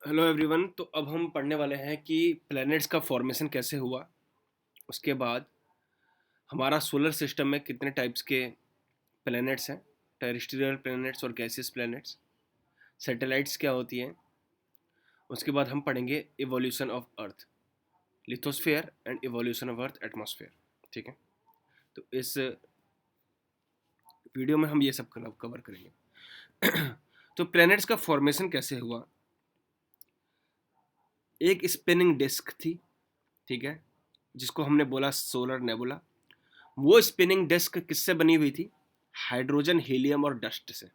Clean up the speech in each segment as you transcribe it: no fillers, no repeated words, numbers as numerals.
Hello everyone. तो अब हम पढ़ने वाले हैं कि प्लैनेट्स का फॉर्मेशन कैसे हुआ। उसके बाद हमारा सोलर सिस्टम में कितने टाइप्स के प्लैनेट्स हैं, टेरेस्ट्रियल प्लैनेट्स और गैसियस प्लैनेट्स, सैटेलाइट्स क्या होती हैं। उसके बाद हम पढ़ेंगे evolution of earth, lithosphere and evolution of earth atmosphere. ठीक है, तो इस वीडियो में हम ये सब कवर करेंगे। तो प्लैनेट्स का फॉर्मेशन कैसे हुआ। एक स्पिनिंग डिस्क थी, ठीक है, जिसको हमने बोला सोलर नेबुला। वो स्पिनिंग डिस्क किससे बनी हुई थी? हाइड्रोजन, हीलियम और डस्ट से।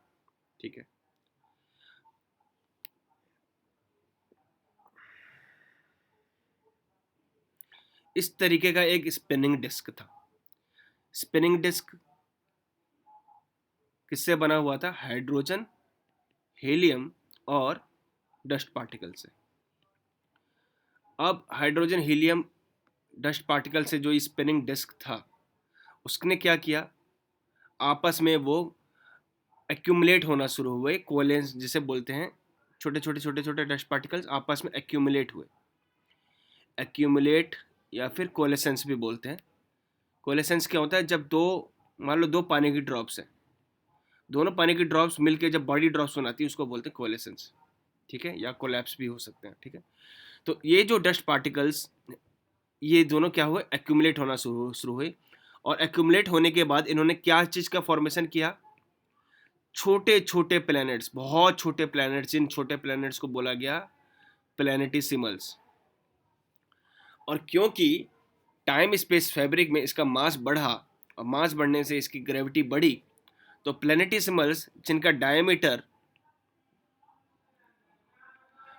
ठीक है, इस तरीके का एक स्पिनिंग डिस्क था। स्पिनिंग डिस्क किससे बना हुआ था? हाइड्रोजन, हीलियम और डस्ट पार्टिकल से। अब हाइड्रोजन, हीलियम, डस्ट पार्टिकल से जो स्पिनिंग डिस्क था, उसने क्या किया, आपस में वो एक्यूमुलेट होना शुरू हुए। कोलेंस जिसे बोलते हैं, छोटे छोटे छोटे छोटे डस्ट पार्टिकल्स आपस में एक्यूमुलेट हुए। एक्यूमुलेट या फिर कोलेसेंस भी बोलते हैं। कोलेसेंस क्या होता है? जब दो, मान लो दो पानी की ड्रॉप्स हैं, दोनों पानी की ड्रॉप्स मिलके जब बड़ी ड्रॉप्स बनाती है उसको बोलते हैं कोलेसेंस। ठीक है, या कोलैप्स भी हो सकते हैं। ठीक है, तो ये जो डस्ट पार्टिकल्स, ये दोनों क्या हुए? एक्यूमुलेट होना शुरू शुरू हुए। और एक्यूमुलेट होने के बाद इन्होंने क्या चीज़ का फॉर्मेशन किया? छोटे छोटे प्लैनेट्स, बहुत छोटे प्लैनेट्स। इन छोटे प्लैनेट्स को बोला गया प्लैनेटिसिमल्स। और क्योंकि टाइम स्पेस फैब्रिक में इसका मास बढ़ा और मास बढ़ने से इसकी ग्रेविटी बढ़ी, तो प्लैनेटिसिमल्स जिनका डायमीटर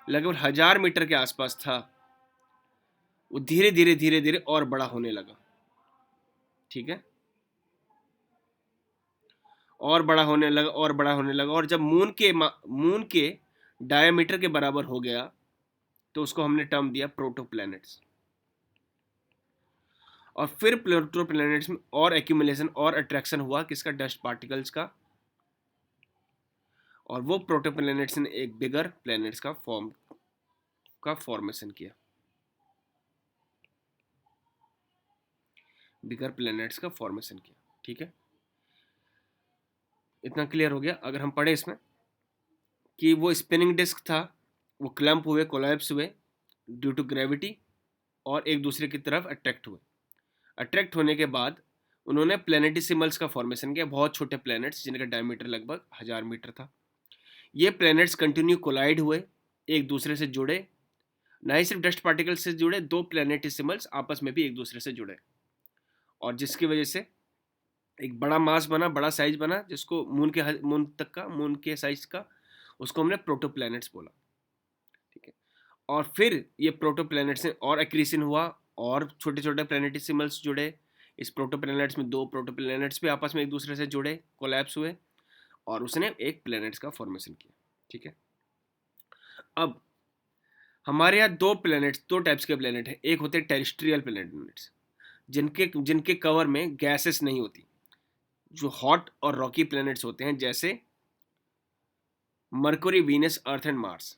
लगभग 1000 मीटर के आसपास था, वो धीरे धीरे धीरे धीरे और बड़ा होने लगा। ठीक है, और बड़ा होने लगा और बड़ा होने लगा, और जब मून के डायमीटर के बराबर हो गया तो उसको हमने टर्म दिया प्रोटोप्लैनेट्स। और फिर प्रोटोप्लैनेट्स में और एक्यूमुलेशन और अट्रैक्शन हुआ किसका? डस्ट पार्टिकल्स का। और वो प्रोटोप्लैनेट्स ने एक बिगर प्लैनेट्स का फॉर्मेशन किया। बिगर प्लैनेट्स का फॉर्मेशन किया। ठीक है, इतना क्लियर हो गया। अगर हम पढ़े इसमें कि वो स्पिनिंग डिस्क था, वो क्लम्प हुए, कोलैप्स हुए ड्यू टू ग्रेविटी, और एक दूसरे की तरफ अट्रैक्ट हुए। अट्रैक्ट होने के बाद उन्होंने प्लैनेटिसिमल्स का फॉर्मेशन किया, बहुत छोटे प्लैनेट्स जिनका डायमीटर लगभग 1000 मीटर था। ये प्लैनेट्स कंटिन्यू कोलाइड हुए, एक दूसरे से जुड़े। ना ही सिर्फ डस्ट पार्टिकल से जुड़े, दो प्लैनेटिसिमल्स आपस में भी एक दूसरे से जुड़े, और जिसकी वजह से एक बड़ा मास बना, बड़ा साइज बना, जिसको मून के साइज का, उसको हमने प्रोटोप्लैनेट्स बोला। ठीक है, और फिर ये प्रोटोप्लैनेट्स से और एक्रीशन हुआ, और छोटे छोटे प्लैनेटिसिमल्स जुड़े। इस प्रोटोप्लैनेट्स में दो प्रोटोप्लैनेट्स भी आपस में एक दूसरे से जुड़े, कोलैप्स हुए, और उसने एक प्लैनेट्स का फॉर्मेशन किया। ठीक है, अब हमारे यहाँ दो टाइप्स के प्लैनेट हैं। एक होते हैं टेरेस्ट्रियल प्लैनेट्स, जिनके जिनके कवर में गैसेस नहीं होती, जो हॉट और रॉकी प्लैनेट्स होते हैं, जैसे Mercury, Venus, earth and Mars.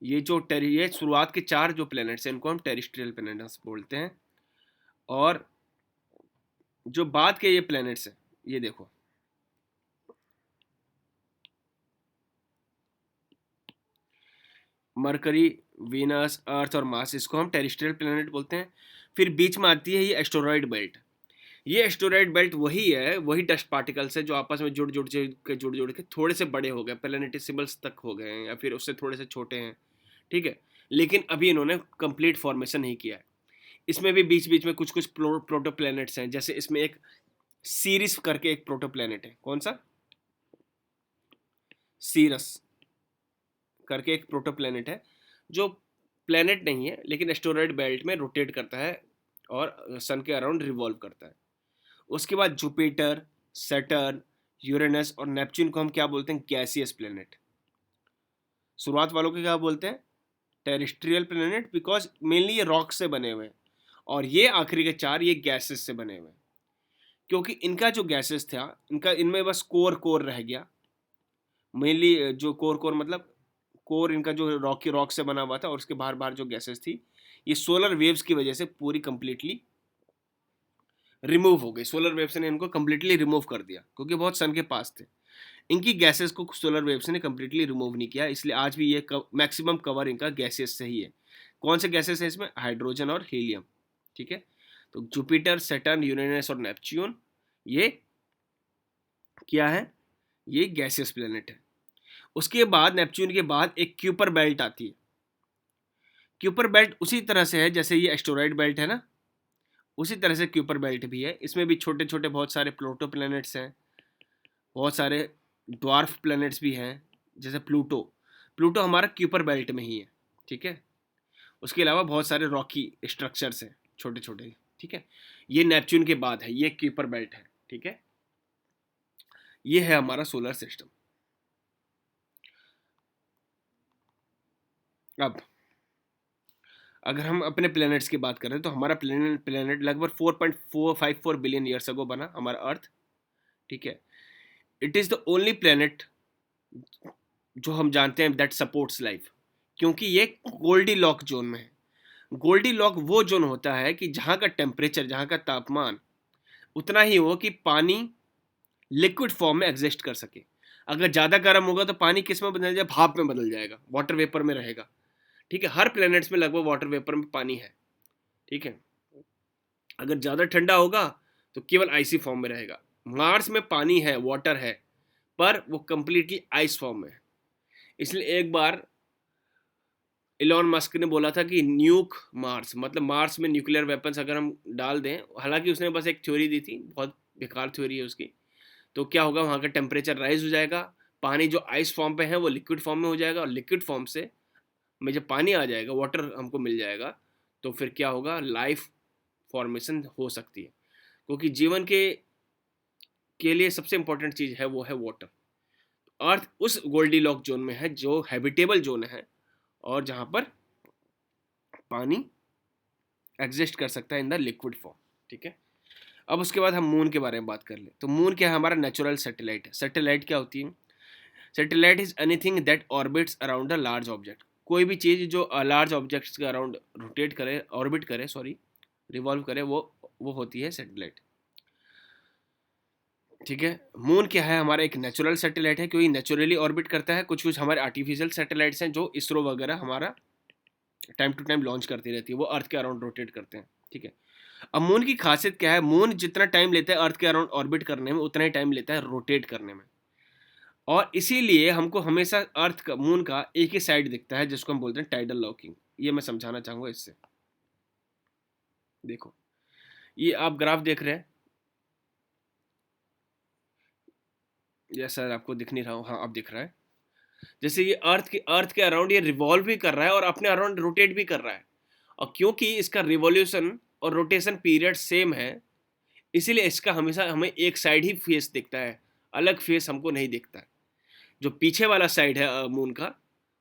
ये शुरुआत के चार जो प्लैनेट्स हैं, इनको हम टेरेस्ट्रियल प्लैनेट्स बोलते हैं। और जो बाद के ये प्लैनेट्स हैं, ये देखो, मरकरी, वीनस, अर्थ और मार्स, इसको हम टेरेस्ट्रियल प्लैनेट बोलते हैं। फिर बीच में आती है ये एस्टेरॉयड बेल्ट। ये एस्टेरॉयड बेल्ट वही है, वही डस्ट पार्टिकल्स है जो आपस में जुड़ जुड़ के थोड़े से बड़े हो गए, प्लैनेटिसिमल्स तक हो गए हैं, या फिर उससे थोड़े से छोटे हैं। ठीक है, लेकिन अभी इन्होंने कंप्लीट फॉर्मेशन नहीं किया है। इसमें भी बीच बीच में कुछ कुछ प्रोटोप्लैनेट्स हैं। जैसे इसमें एक सीरिस करके एक प्रोटोप्लैनेट है। कौन सा? सीरस करके एक प्रोटोप्लैनेट है, जो प्लैनेट नहीं है लेकिन एस्टेरॉयड बेल्ट में रोटेट करता है और सन के अराउंड रिवॉल्व करता है। उसके बाद जुपिटर, सैटर्न, यूरेनस और नेपच्यून को हम क्या बोलते हैं? Gaseous planet. शुरुआत वालों को क्या बोलते हैं? टेरेस्ट्रियल प्लैनेट, बिकॉज मेनली ये रॉक से बने हुए हैं। और ये आखिरी के चार, ये गैसेस से बने हुए हैं, क्योंकि इनका जो गैसेस था, इनका इनमें बस कोर कोर रह गया। मेनली जो कोर कोर मतलब कोर इनका जो रॉक से बना हुआ था, और उसके बाहर बाहर जो गैसेस थी, ये सोलर वेव्स की वजह से पूरी कंप्लीटली रिमूव हो गई। सोलर वेव्स ने इनको कंप्लीटली रिमूव कर दिया, क्योंकि बहुत सन के पास थे। इनकी गैसेस को सोलर वेव्स ने कंप्लीटली रिमूव नहीं किया, इसलिए आज भी ये मैक्सिमम कवर इनका गैसेस से ही है। कौन से गैसेस है इसमें? हाइड्रोजन और हीलियम। ठीक है, तो जुपिटर, सैटर्न, यूरेनस और नेपच्यून ये क्या है? ये गैसियस प्लेनेट है। उसके बाद नेपच्यून के बाद एक क्यूपर बेल्ट आती है। क्यूपर बेल्ट उसी तरह से है जैसे ये एस्टेरॉयड बेल्ट है ना, उसी तरह से क्यूपर बेल्ट भी है। इसमें भी छोटे छोटे बहुत सारे प्लूटो प्लैनेट्स हैं, बहुत सारे ड्वार्फ प्लैनेट्स भी हैं, जैसे प्लूटो। प्लूटो हमारा क्यूपर बेल्ट में ही है। ठीक है, उसके अलावा बहुत सारे रॉकी स्ट्रक्चर्स हैं छोटे छोटे। ठीक है, ये नेपच्यून के बाद है, ये क्यूपर बेल्ट है। ठीक है, ये है हमारा सोलर सिस्टम। अब अगर हम अपने प्लैनेट्स की बात करें तो हमारा प्लैनेट लगभग 4.454 बिलियन ईयर्स अगो बना, हमारा अर्थ। ठीक है, it is the only planet जो हम जानते हैं दैट सपोर्ट्स लाइफ, क्योंकि ये गोल्डी लॉक जोन में है। गोल्डी लॉक वो जोन होता है कि जहाँ का टेम्परेचर, जहाँ का तापमान उतना ही हो कि पानी लिक्विड फॉर्म में एग्जिस्ट कर सके। अगर ज़्यादा गर्म होगा तो पानी किस में बदल जाएगा? भाप में बदल जाएगा, वाटर वेपर में रहेगा। ठीक है, हर प्लैनेट्स में लगभग वाटर वेपर में पानी है। ठीक है, अगर ज़्यादा ठंडा होगा तो केवल आइसी फॉर्म में रहेगा। मार्स में पानी है, वाटर है, पर वो कंप्लीटली आइस फॉर्म में है। इसलिए एक बार इलॉन मस्क ने बोला था कि न्यूक मार्स, मतलब मार्स में न्यूक्लियर वेपन्स अगर हम डाल दें, हालांकि उसने बस एक थ्योरी दी थी, बहुत बेकार थ्योरी है उसकी। तो क्या होगा, वहाँ का टेम्परेचर राइज हो जाएगा, पानी जो आइस फॉर्म पे है वो लिक्विड फॉर्म में हो जाएगा, और लिक्विड फॉर्म से में जब पानी आ जाएगा, वाटर हमको मिल जाएगा, तो फिर क्या होगा, लाइफ फॉर्मेशन हो सकती है। क्योंकि जीवन के लिए सबसे इंपॉर्टेंट चीज़ है वो है वाटर। अर्थ उस गोल्डी लॉक जोन में है जो हैबिटेबल जोन है, और जहाँ पर पानी एग्जिस्ट कर सकता है इन द लिक्विड फॉर्म। ठीक है, अब उसके बाद हम मून के बारे में बात कर ले। तो मून क्या है? हमारा नेचुरल सैटेलाइट है। सैटेलाइट क्या होती है? Satellite is anything that orbits around a large object. कोई भी चीज़ जो लार्ज ऑब्जेक्ट्स के अराउंड रोटेट करे, ऑर्बिट करे, सॉरी, रिवॉल्व करे, वो होती है सैटेलाइट। ठीक है, मून क्या है? हमारा एक नेचुरल सैटेलाइट है, क्योंकि नेचुरली ऑर्बिट करता है। कुछ कुछ हमारे आर्टिफिशियल सैटेलाइट्स हैं जो इसरो वगैरह हमारा टाइम टू टाइम लॉन्च करती रहती है, वो अर्थ के अराउंड रोटेट करते हैं। ठीक है, अब मून की खासियत क्या है? मून जितना टाइम लेता है अर्थ के अराउंड ऑर्बिट करने में, उतना ही टाइम लेता है रोटेट करने में। और इसीलिए हमको हमेशा अर्थ का, मून का एक ही साइड दिखता है, जिसको हम बोलते हैं टाइडल लॉकिंग। ये मैं समझाना चाहूंगा इससे। देखो, ये आप ग्राफ देख रहे हैं, ये सर आपको दिख नहीं रहा हूँ, हाँ अब दिख रहा है। जैसे ये अर्थ के अराउंड ये रिवॉल्व भी कर रहा है और अपने अराउंड रोटेट भी कर रहा है। और क्योंकि इसका रिवॉल्यूशन और रोटेशन पीरियड सेम है, इसीलिए इसका हमेशा हमें एक साइड ही फेस दिखता है, अलग फेस हमको नहीं दिखता है। जो पीछे वाला साइड है मून का,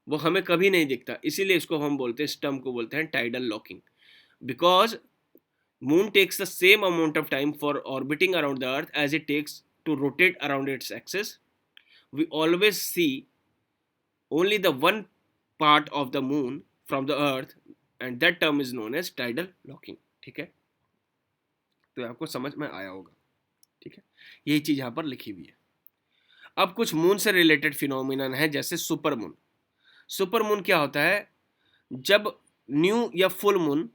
वो हमें कभी नहीं दिखता। इसीलिए इसको हम बोलते हैं, इस टर्म को बोलते हैं tidal locking. Because moon takes the same amount of time for orbiting around the earth as it takes to rotate around its axis. We always see only the one part of the moon from the earth, and that term is known as tidal locking। ठीक है, तो आपको समझ में आया होगा। ठीक है, यही चीज यहां पर लिखी हुई है। अब कुछ मून से रिलेटेड फिनोमिनन है, जैसे सुपर मून। सुपर मून क्या होता है? जब न्यू या फुल मून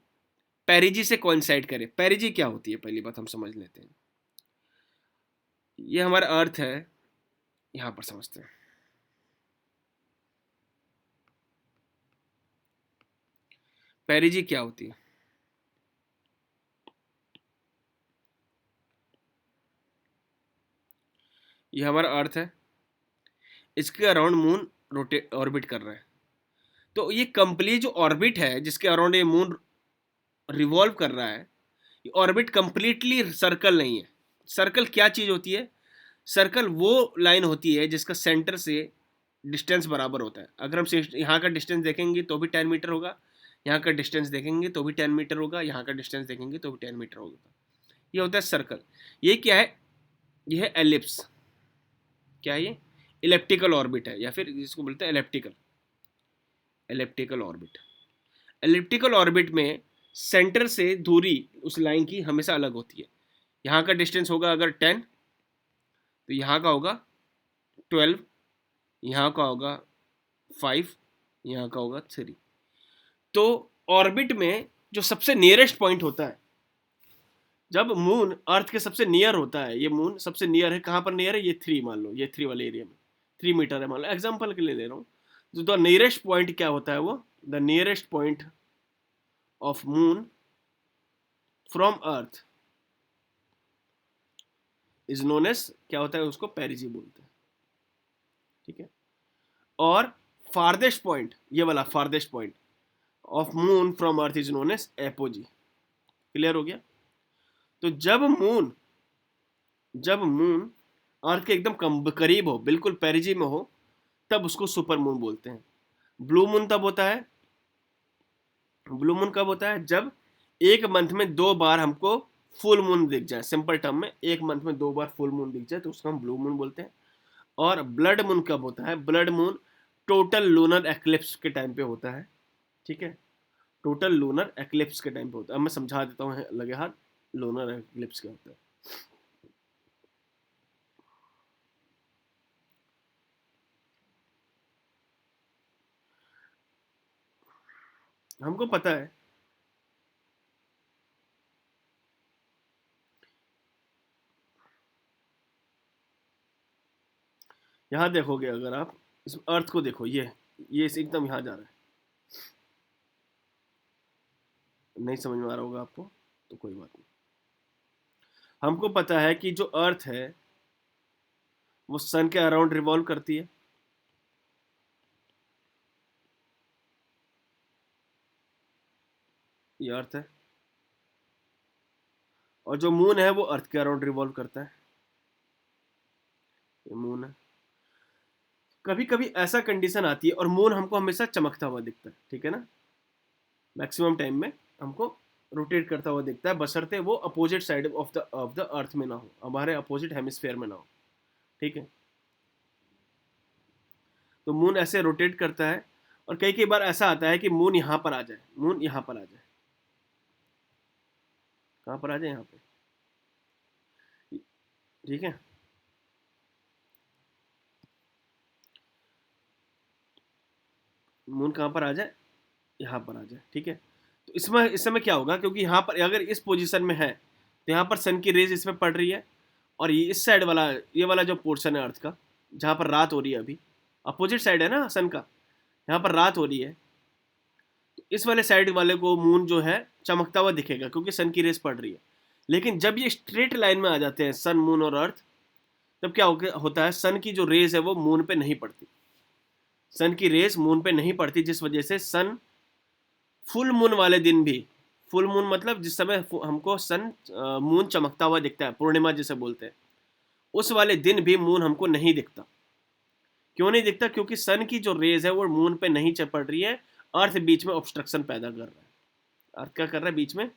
पेरिजी से कोइंसाइड करे। पेरिजी क्या होती है, पहली बात हम समझ लेते हैं। ये हमारा अर्थ है, यहां पर समझते हैं। पेरिजी क्या होती है? ये हमारा अर्थ है, इसके अराउंड मून रोटेट ऑर्बिट कर रहा है। तो ये कंप्लीट जो ऑर्बिट है जिसके अराउंड ये मून रिवॉल्व कर रहा है, ये ऑर्बिट कंप्लीटली सर्कल नहीं है। सर्कल क्या चीज़ होती है? सर्कल वो लाइन होती है जिसका सेंटर से डिस्टेंस बराबर होता है। अगर हम यहाँ का डिस्टेंस देखेंगे तो भी 10 मीटर होगा, यहाँ का डिस्टेंस देखेंगे तो भी 10 मीटर होगा, यहाँ का डिस्टेंस देखेंगे तो भी 10 मीटर होगा। ये होता है सर्कल। ये क्या है? ये है एलिप्स। क्या है ये? इलेप्टिकल ऑर्बिट है, या फिर इसको बोलते हैं elliptical. Elliptical orbit. Elliptical orbit में सेंटर से दूरी उस लाइन की हमेशा अलग होती है। यहाँ का डिस्टेंस होगा अगर 10, तो यहाँ का होगा 12, यहाँ का होगा 5, यहाँ का होगा 3। तो ऑर्बिट में जो सबसे नियरेस्ट पॉइंट होता है, जब मून अर्थ के सबसे नियर होता है, ये मून सबसे नियर है, कहाँ पर नियर है, ये 3 मान लो, ये 3 वाले एरिया में 3 मीटर है मान लो, एग्जाम्पल के लिए ले रहा हूँ। तो द नियरेस्ट पॉइंट क्या होता है, वो the nearest point of moon from earth is known as, क्या होता है, उसको पेरिजी बोलते हैं, ठीक है। और फारदेस्ट पॉइंट, ये वाला farthest point of moon from earth is known as apogee. Clear हो गया। तो जब मून अर्थ के एकदम करीब हो, बिल्कुल पेरिजी में हो, तब उसको सुपर मून बोलते हैं। ब्लू मून तब होता है, ब्लू मून कब होता है, जब एक मंथ में 2 बार हमको फुल मून दिख जाए। सिंपल टर्म में एक मंथ में 2 बार फुल मून दिख जाए तो उसको हम ब्लू मून बोलते हैं। और ब्लड मून कब होता है, blood moon total lunar eclipse के टाइम पे होता है, ठीक है। टोटल लूनर एक्लिप्स के टाइम पे होता है। अब मैं समझा देता हूँ लगे हाथ, लूनर एक्लिप्स क्या होता है। हमको पता है यहाँ देखोगे, अगर आप इस अर्थ को देखो, ये एकदम यहाँ जा रहा है, नहीं समझ में आ रहा होगा आपको, तो कोई बात नहीं। हमको पता है कि जो अर्थ है वो सन के अराउंड रिवॉल्व करती है, ये अर्थ है। और जो मून है वो अर्थ के अराउंड रिवॉल्व करता है, ये मून है। कभी कभी ऐसा कंडीशन आती है और मून हमको हमेशा चमकता हुआ दिखता है, ठीक है ना। मैक्सिमम टाइम में हमको रोटेट करता हुआ दिखता है, बशर्ते वो opposite side of the earth में ना हो, हमारे अपोजिट हेमिस्फेयर में ना हो, ठीक है। तो मून ऐसे रोटेट करता है, और कई कई बार ऐसा आता है कि मून यहाँ पर आ जाए, मून यहाँ पर आ जाए, कहाँ पर आ जाए, यहाँ पे, ठीक है। मून कहाँ पर आ जाए, यहाँ पर आ जाए, ठीक है। तो इसमें इस समय क्या होगा, क्योंकि यहाँ पर अगर इस पोजीशन में है तो यहाँ पर सन की रेज इसमें पड़ रही है, और ये इस साइड वाला, ये वाला जो पोर्शन है अर्थ का जहाँ पर रात हो रही है, अभी अपोजिट साइड है ना सन का, यहाँ पर रात हो रही है, तो इस वाले साइड वाले को मून जो है चमकता हुआ दिखेगा क्योंकि सन की रेस पड़ रही है। लेकिन जब ये स्ट्रेट लाइन में आ जाते हैं सन, मून और अर्थ, तब क्या होता है, सन की जो रेज है वो मून पे नहीं पड़ती, सन की रेस मून पे नहीं पड़ती, जिस वजह से सन फुल मून वाले दिन भी, फुल मून मतलब जिस समय हमको सन मून चमकता हुआ दिखता है, पूर्णिमा जिसे बोलते हैं, उस वाले दिन भी मून हमको नहीं दिखता। क्यों नहीं दिखता, क्योंकि सन की जो रेज है वो मून पे नहीं पड़ रही है, अर्थ बीच में ऑब्स्ट्रक्शन पैदा कर रहा है। अर्थ क्या कर रहा है, बीच में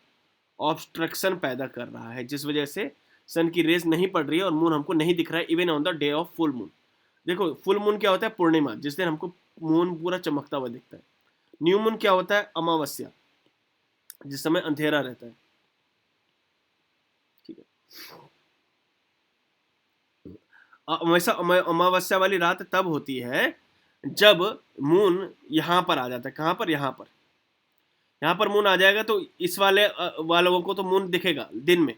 ऑब्स्ट्रक्शन पैदा कर रहा है, जिस वजह से सन की रेज नहीं पड़ रही है और मून हमको नहीं दिख रहा है even on the day of full moon. देखो फुल मून क्या होता है, पूर्णिमा, जिस दिन हमको मून पूरा चमकता हुआ दिखता है। न्यू मून क्या होता है, अमावस्या, जिस समय अंधेरा रहता है, ठीक है। वैसा अमावस्या वाली रात तब होती है जब मून यहाँ पर आ जाता है, कहाँ पर, यहाँ पर मून आ जाएगा तो इस वालों को तो मून दिखेगा दिन में,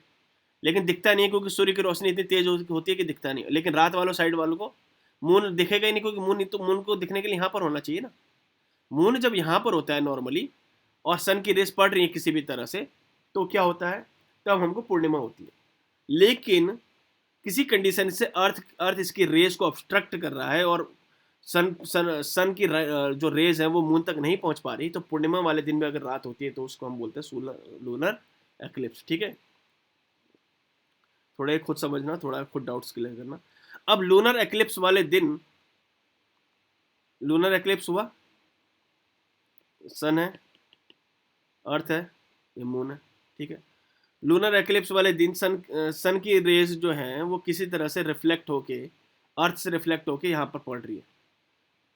लेकिन दिखता नहीं है क्योंकि सूर्य की रोशनी इतनी तेज होती है कि दिखता नहीं है। लेकिन रात वालों साइड वालों को मून दिखेगा ही नहीं, क्योंकि मून को दिखने के लिए यहाँ पर होना चाहिए ना। मून जब यहाँ पर होता है नॉर्मली और सन की रेस पड़ रही है किसी भी तरह से, तो क्या होता है, तब हमको पूर्णिमा होती है। लेकिन किसी कंडीशन से अर्थ इसकी रेस को ऑब्स्ट्रक्ट कर रहा है और सन की जो रेज है वो मून तक नहीं पहुंच पा रही, तो पूर्णिमा वाले दिन में अगर रात होती है तो उसको हम बोलते हैं लूनर एक्लिप्स, ठीक है। थोड़ा खुद समझना, थोड़ा खुद डाउट्स क्लियर करना। अब लूनर एक्लिप्स वाले दिन, लूनर एक्लिप्स हुआ, सन है, अर्थ है, ये मून है, ठीक है। लूनर एक्लिप्स वाले दिन सन की रेज जो हैं वो किसी तरह से अर्थ से रिफ्लेक्ट होके यहाँ पर पड़ रही है,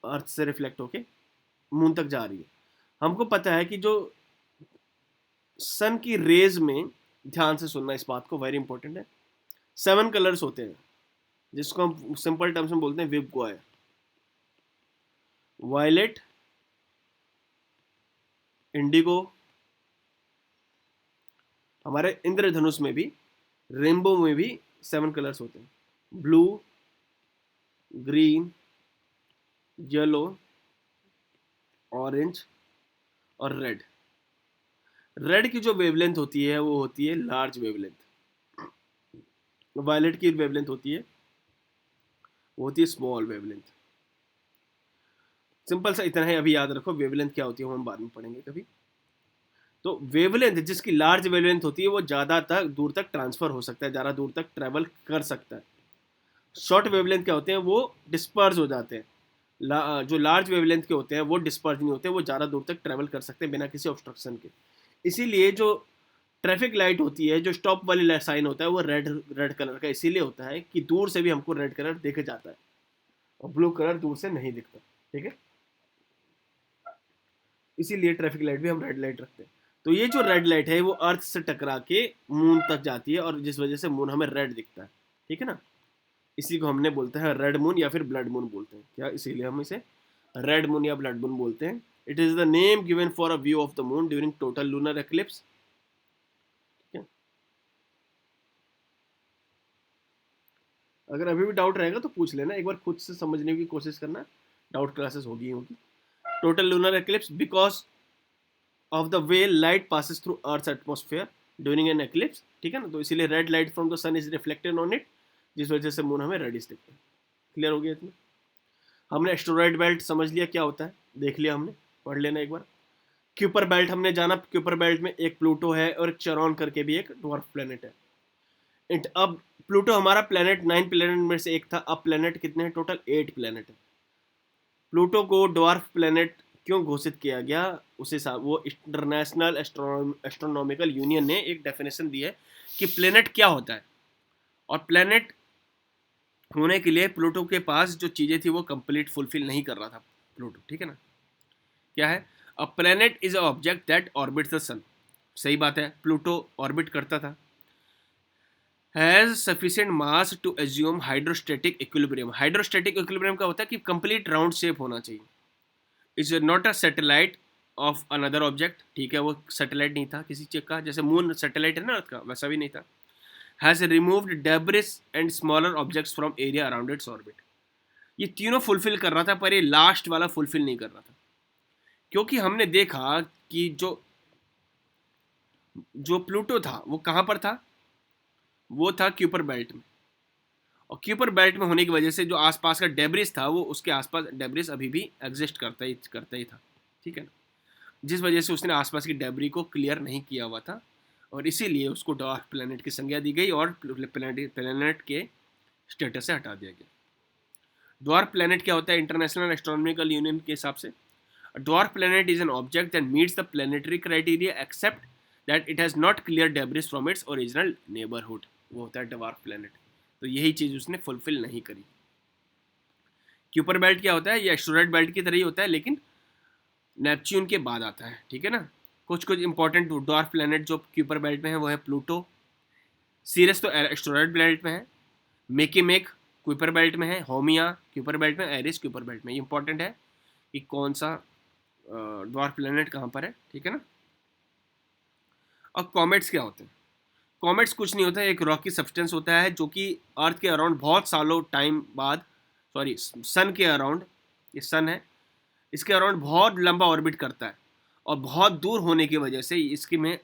अर्थ से रिफ्लेक्ट होके मून तक जा रही है। हमको पता है कि जो सन की रेज में, ध्यान से सुनना इस बात को, वेरी इंपॉर्टेंट है, 7 कलर्स होते हैं जिसको हम सिंपल टर्म्स में बोलते हैं विबग्वायर। वायलेट, इंडिगो, हमारे इंद्रधनुष में भी, रेनबो में भी 7 कलर्स होते हैं, ब्लू, ग्रीन, येलो, ऑरेंज और रेड। रेड की जो वेवलेंथ होती है वो होती है लार्ज वेवलेंथ। वायलेट की वेवलेंथ होती है, वो होती है स्मॉल वेवलेंथ। सिंपल सा इतना है, अभी याद रखो वेवलेंथ क्या होती है, वो हम बाद में पढ़ेंगे कभी। तो वेवलेंथ, जिसकी लार्ज वेवलेंथ होती है वो ज़्यादा तक दूर तक ट्रांसफर हो सकता है, ज़्यादा दूर तक ट्रैवल कर सकता है। शॉर्ट वेवलेंथ क्या होते हैं, वो डिस्पर्स हो जाते हैं। जो लार्ज वेवलेंथ के होते हैं वो डिस्पर्स नहीं होते, वो ज़्यादा दूर तक ट्रैवल कर सकते हैं बिना किसी ऑब्स्ट्रक्शन के। इसीलिए जो ट्रैफिक लाइट होती है, जो स्टॉप वाली साइन होता है, वो रेड रेड कलर का इसीलिए होता है कि दूर से भी हमको रेड कलर दिख जाता है और ब्लू कलर दूर से नहीं दिखता। ठीक है, इसीलिए ट्रैफिक लाइट भी हम रेड लाइट रखते हैं। तो ये जो रेड लाइट है वो अर्थ से टकरा के मून तक जाती है और जिस वजह से मून हमें रेड दिखता है। ठीक है ना, इसी को हमने बोलते हैं रेड मून या फिर ब्लड मून बोलते हैं। क्या, इसीलिए हम इसे रेड मून या ब्लड मून बोलते हैं। It is the name given for a view of the moon during total lunar eclipse. अगर अभी भी डाउट रहेगा तो पूछ लेना, एक बार खुद से समझने की कोशिश करना, डाउट क्लासेस होगी होगी। Total lunar eclipse because of the way light passes through earth atmosphere during an eclipse. ठीक है ना, तो इसीलिए red light from the sun is reflected on it, जिस वजह से मून हमें रेडिश दिखता है। क्लियर हो गया इतना? हमने एस्टेरॉयड बेल्ट समझ लिया क्या होता है, देख लिया हमने, पढ़ लेना एक बार। क्यूपर बेल्ट हमने जाना, क्यूपर बेल्ट में एक प्लूटो है और एक चेरॉन करके भी एक ड्वार्फ प्लेनेट है। अब प्लूटो हमारा प्लेनेट 9 प्लेनेट में से एक था, अब प्लेनेट कितने हैं, टोटल 8 प्लेनेट है। प्लूटो को ड्वार्फ प्लेनेट क्यों घोषित किया गया, उसे वो इंटरनेशनल एस्ट्रोनॉमिकल यूनियन ने एक डेफिनेशन दी है कि प्लेनेट क्या होता है। और प्लेनेट होने के लिए प्लूटो के पास जो चीज़ें थी वो कंप्लीट फुलफिल नहीं कर रहा था प्लूटो। ठीक है ना, क्या है, a planet is a object that orbits the sun. सही बात है, प्लूटो ऑर्बिट करता था। Has sufficient mass to assume hydrostatic equilibrium. Hydrostatic equilibrium का होता है कि कंप्लीट राउंड शेप होना चाहिए। Is not a satellite of another object. ठीक है, वो सैटेलाइट नहीं था किसी चीज का, जैसे मून सैटेलाइट है ना अर्थ का, वैसा भी नहीं था। Has removed debris and smaller objects from area around its orbit. ये तीनों फुलफिल कर रहा था, पर ये लास्ट वाला फुलफिल नहीं कर रहा था, क्योंकि हमने देखा कि जो जो प्लूटो था वो कहाँ पर था, वो था क्यूपर बेल्ट में। और क्यूपर बेल्ट में होने की वजह से जो आसपास का डेब्रिस था, वो उसके आसपास डेब्रिस अभी भी एग्जिस्ट करता ही था। ठीक है ना, जिस वजह से उसने आसपास की डेब्री को क्लियर नहीं किया हुआ था और इसीलिए उसको डॉर्फ प्लैनेट की संज्ञा दी गई और प्लैनेट के स्टेटस से हटा दिया गया। डॉर्फ प्लैनेट क्या होता है इंटरनेशनल एस्ट्रोनॉमिकल यूनियन के हिसाब से? Dwarf planet is an object that meets the planetary criteria except that it has not clear debris from its original neighbourhood. वो होता है डॉर्फ प्लैनेट। तो यही चीज़ उसने फुलफिल नहीं करी। क्यूपर बेल्ट क्या होता है, ये एस्टेरॉयड बेल्ट की तरह ही होता है लेकिन नेपच्यून के बाद आता है। ठीक है ना, कुछ कुछ इंपॉर्टेंट डॉर्फ प्लैनेट जो क्यूपर बेल्ट में है वो है प्लूटो। सीरियस तो एस्टेरॉयड बेल्ट में है। मेक क्यूपर बेल्ट में है। होमिया क्यूपर बेल्ट में, एरिस क्यूपर बेल्ट में। ये इंपॉर्टेंट है कि कौन सा डॉर्फ प्लैनेट कहाँ पर है। ठीक है ना, और कॉमेट्स क्या होते हैं? कॉमेट्स कुछ नहीं होता है, एक रॉकी सब्सटेंस होता है जो कि अर्थ के अराउंड बहुत सालों टाइम बाद, सॉरी सन के अराउंड, ये सन है, इसके अराउंड बहुत लंबा ऑर्बिट करता है और बहुत दूर होने की वजह से इसके में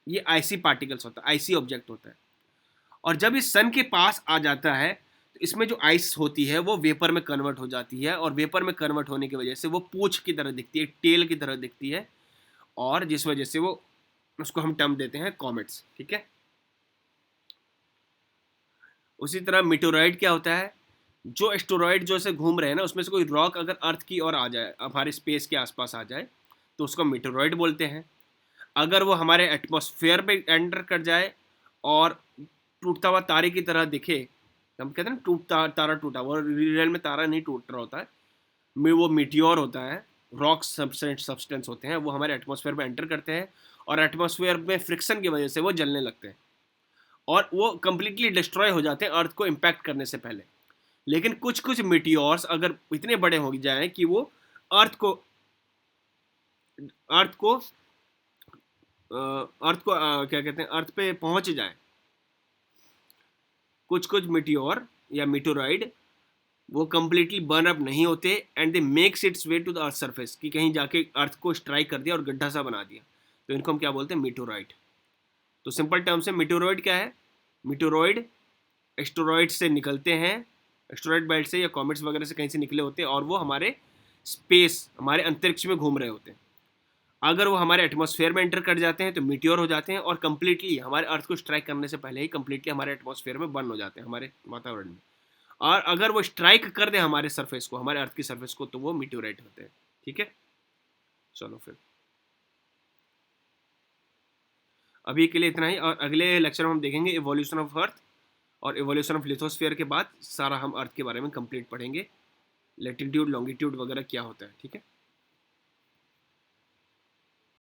ये आईसी पार्टिकल्स होता है, आईसी ऑब्जेक्ट होता है। और जब इस सन के पास आ जाता है तो इसमें जो आइस होती है वो वेपर में कन्वर्ट हो जाती है और वेपर में कन्वर्ट होने की वजह से वो पूंछ की तरह दिखती है, टेल की तरह दिखती है, और जिस वजह से वो, उसको हम टर्म देते हैं कॉमेट्स। ठीक है, उसी तरह मीटेओराइड क्या होता है, जो एस्टेरॉयड जो से घूम रहे हैं ना उसमें से कोई रॉक अगर अर्थ की ओर आ जाए, हमारे स्पेस के आसपास आ जाए, तो उसको मीटेओराइड बोलते हैं। अगर वो हमारे एटमॉस्फेयर पे एंटर कर जाए और टूटता हुआ तारे की तरह दिखे, हम कहते हैं ना तारा टूटा, वो रियल में तारा नहीं टूट रहा होता है, वो मीटियोर होता है, रॉक सब्सटेंस होते हैं वो हमारे एटमॉस्फेयर में एंटर करते हैं और एटमॉस्फेयर में फ्रिक्शन की वजह से वो जलने लगते हैं और वो कंप्लीटली डिस्ट्रॉय हो जाते हैं अर्थ को इम्पैक्ट करने से पहले। लेकिन कुछ कुछ मीटियोर्स अगर इतने बड़े हो जाएं कि वो अर्थ को अर्थ को क्या कहते हैं, अर्थ पे पहुंच जाए, कुछ कुछ मीटियोर या मीटोराइड वो कंप्लीटली बर्न अप नहीं होते and they makes its way to the earth surface, कि कहीं जाके अर्थ को स्ट्राइक कर दिया और गड्ढा सा बना दिया, तो इनको हम क्या बोलते हैं, मीटोराइड। तो सिंपल टर्म से मीटोरॉइड क्या है, मीटोरॉइड एस्टेरॉइड से निकलते हैं, एस्टेरॉइड बेल्ट से या कॉमेट्स वगैरह से कहीं से निकले होते हैं और वो हमारे स्पेस, हमारे अंतरिक्ष में घूम रहे होते हैं। अगर वो हमारे एटमॉस्फेयर में एंटर कर जाते हैं तो मीटियोर हो जाते हैं और कंप्लीटली हमारे अर्थ को स्ट्राइक करने से पहले ही कंप्लीटली हमारे एटमॉस्फेयर में बर्न हो जाते हैं, हमारे वातावरण में। और अगर वो स्ट्राइक कर दे हमारे सरफेस को, हमारे अर्थ की सरफेस को, तो वो मीटियोराइट होते हैं। ठीक है, चलो फिर अभी के लिए इतना ही, और अगले लेक्चर में हम देखेंगे इवोल्यूशन ऑफ अर्थ, और इवोल्यूशन ऑफ लिथोस्फीयर के बाद सारा हम अर्थ के बारे में कंप्लीट पढ़ेंगे, लैटिट्यूड लॉन्गिट्यूड वगैरह क्या होता है। ठीक है।